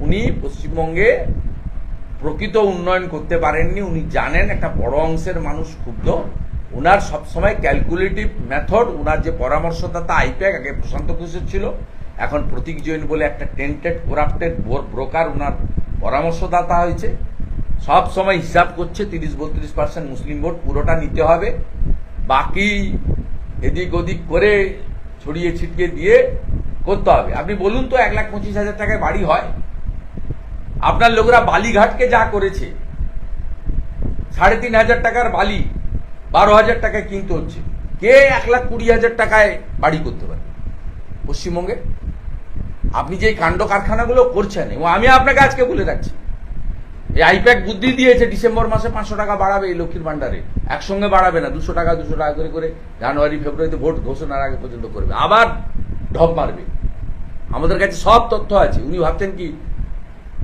উনি পশ্চিমবঙ্গে প্রকৃত উন্নয়ন করতে পারেননি। উনি জানেন একটা বড় অংশের মানুষ ক্ষুব্ধ। উনার সবসময় ক্যালকুলেটিভ মেথড, উনার যে পরামর্শদাতা আইপ্যাক, আগে প্রশান্ত ঘোষের ছিল, এখন প্রতীক জৈন বলে একটা টেন্টেড করাপ্টেড ব্রোকার উনার পরামর্শদাতা হয়েছে। সব সময় হিসাব করছে 30-32% মুসলিম ভোট পুরোটা নিতে হবে, বাকি এদিক ওদিক করে ছড়িয়ে ছিটিয়ে দিয়ে করতে হবে। আপনি বলুন তো 1,25,000 টাকায় বাড়ি হয়? আপনার লোকরা বালিঘাটকে যা করেছে, 3,500 টাকার বালি 12,000 টাকায় কিনতে হচ্ছে। কে 1,20,000 টাকায় বাড়ি করতে পারে পশ্চিমবঙ্গে? আপনি যে কাণ্ড কারখানাগুলো করছেন, এবং আমি আপনাকে আজকে বলে রাখছি, এই আইপ্যাক বুদ্ধি দিয়েছে ডিসেম্বর মাসে 500 টাকা বাড়াবে এই লক্ষ্মীর ভান্ডারে। একসঙ্গে বাড়াবে না, 200 টাকা করে জানুয়ারি ফেব্রুয়ারিতে ভোট ঘোষণার আগে পর্যন্ত করবে, আবার ঢপ মারবে। আমাদের কাছে সব তথ্য আছে। উনি ভাবছেন কি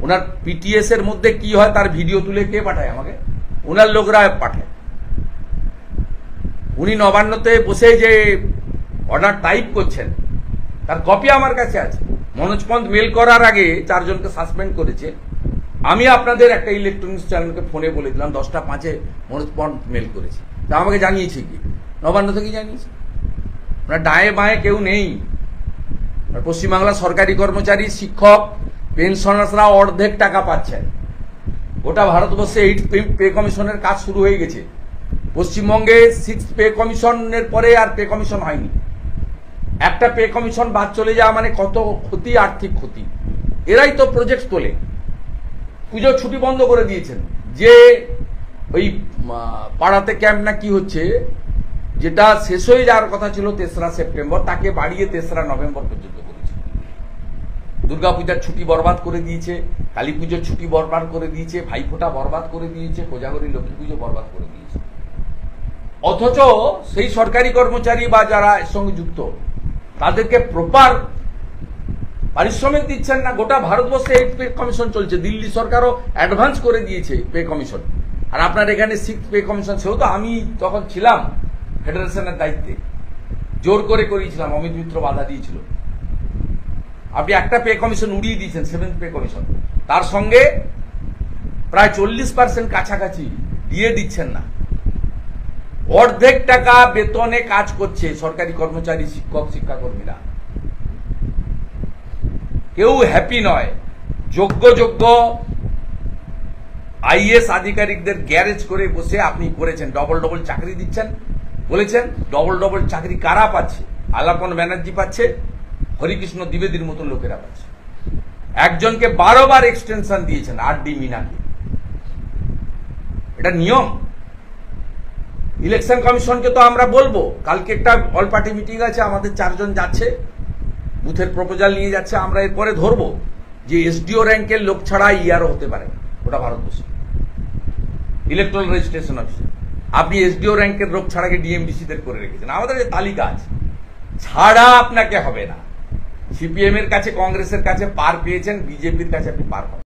ওনার পিটিএস এর মধ্যে কি হয় তার ভিডিও তুলে কে পাঠায় আমাকে? ওনার লোকরা পাঠায়। উনি নবান্নতে বসে যে অর্ডার টাইপ করছেন তার কপি আমার কাছে আছে। মনোজ পন্থ মেল করার আগে 4 জনকে সাসপেন্ড করেছে। আমি আপনাদের একটা ইলেকট্রনিক্স চ্যানেলকে ফোনে বলে দিলাম 10টা 5-এ মনোজ পন্থ মেল করেছে। তা আমাকে জানিয়েছে কি? নবান্ন থেকে জানিয়েছে। ওনার ডায়ে বাঁয়ে কেউ নেই। পশ্চিমবাংলার সরকারি কর্মচারী, শিক্ষক, পেনশনার্সরা অর্ধেক টাকা পাচ্ছেন। গোটা ভারতবর্ষে 8th পে কমিশনের কাজ শুরু হয়ে গেছে। পশ্চিমবঙ্গে 6th পে কমিশনের পরে আর পে কমিশন হয়নি। একটা পে কমিশন বাদ চলে যাওয়া মানে কত ক্ষতি, আর্থিক ক্ষতি। এরাই তো প্রজেক্ট তোলে। পুজোর ছুটি বন্ধ করে দিয়েছেন। যে ওই পাড়াতে ক্যাম্প না কি হচ্ছে, যেটা শেষ হয়ে যাওয়ার কথা ছিল 3রা সেপ্টেম্বর, তাকে বাড়িয়ে 3রা নভেম্বর পর্যন্ত করেছে। দুর্গাপূজার ছুটি বরবাদ করে দিয়েছে, কালী পুজোর ছুটি বরবাদ করে দিয়েছে, ভাইফোঁটা বরবাদ করে দিয়েছে, কোজাগরী লক্ষ্মী পুজো বরবাদ করে দিয়েছে। অথচ সেই সরকারি কর্মচারী বা যারা এর সঙ্গে যুক্ত তাদেরকে প্রপার পারিশ্রমিক দিচ্ছেন না। গোটা ভারতবর্ষে 8th পে কমিশন চলছে। দিল্লি সরকারও অ্যাডভান্স করে দিয়েছে পে কমিশন। আর আপনার এখানে 6th পে কমিশন, সেও তো আমি তখন ছিলাম ফেডারেশনের দায়িত্বে, জোর করে করিয়েছিলাম, অমিত মিত্র বাধা দিয়েছিল। আপনি একটা পে কমিশন উড়িয়ে দিয়েছেন, 7th পে কমিশন, তার সঙ্গে প্রায় 40% কাছাকাছি দিয়ে দিচ্ছেন না। অর্ধেক টাকা বেতনে কাজ করছে সরকারি কর্মচারী, শিক্ষক, শিক্ষাকর্মীরা। কেউ হ্যাপি নয়। যোগ্য আইএস আধিকারিকদের গ্যারেজ করে বসে আপনি করেছেন, ডবল চাকরি দিচ্ছেন বলেছেন। ডবল চাকরি কারা পাচ্ছে? আলাপন ব্যানার্জি পাচ্ছে, হরিকৃষ্ণ দ্বিবেদীর মতো লোকেরা পাচ্ছে। একজনকে 12 বার এক্সটেনশন দিয়েছেন, আর.ডি. মিনাকে। এটা নিয়ম। ইলেকশন কমিশনকে তো আমরা বলবো, কালকে একটা অল পার্টি মিটিং আছে, আমাদের 4 জন যাচ্ছে, বুথের প্রপোজাল নিয়ে যাচ্ছে। আমরা এরপরে ধরবো যে এসডিও র্যাঙ্কের লোক ছাড়া ইয়ারও হতে পারে না ওটা ভারতবর্ষে ইলেকট্রাল রেজিস্ট্রেশন অফিসে। আপনি এসডিও র্যাঙ্কের লোক ছাড়াকে ডিএমডিসিদের করে রেখেছেন। আমাদের যে তালিকা আছে, ছাড়া আপনাকে হবে না। সিপিএম এর কাছে, কংগ্রেসের কাছে পার পেয়েছেন, বিজেপির কাছে আপনি পার পাবেন।